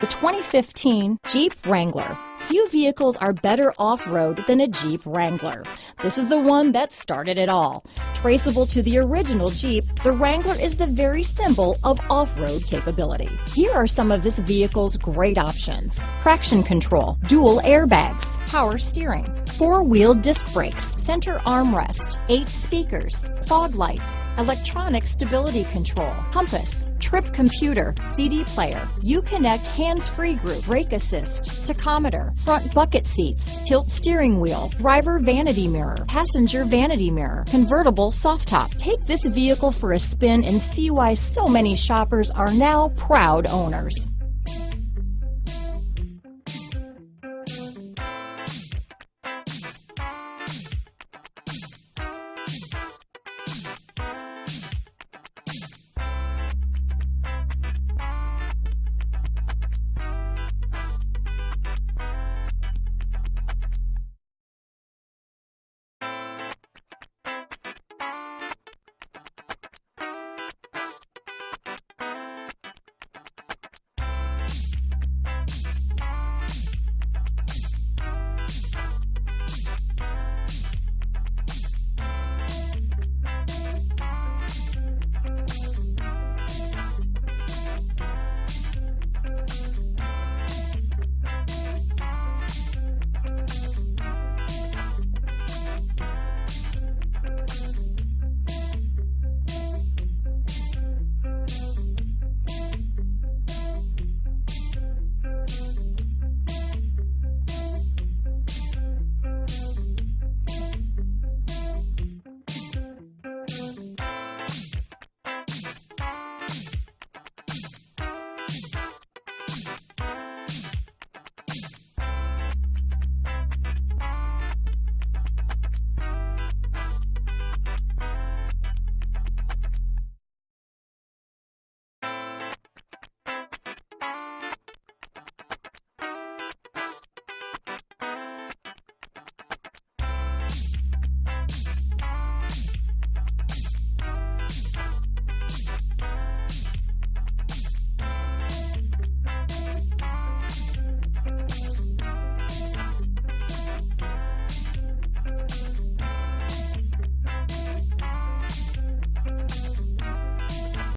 The 2015 Jeep Wrangler. Few vehicles are better off-road than a Jeep Wrangler. This is the one that started it all. Traceable to the original Jeep, the Wrangler is the very symbol of off-road capability. Here are some of this vehicle's great options: traction control, dual airbags, power steering, four-wheel disc brakes, center armrest, 8 speakers, fog lights, electronic stability control, compass, trip computer, CD player, Uconnect hands-free group, brake assist, tachometer, front bucket seats, tilt steering wheel, driver vanity mirror, passenger vanity mirror, convertible soft top. Take this vehicle for a spin and see why so many shoppers are now proud owners.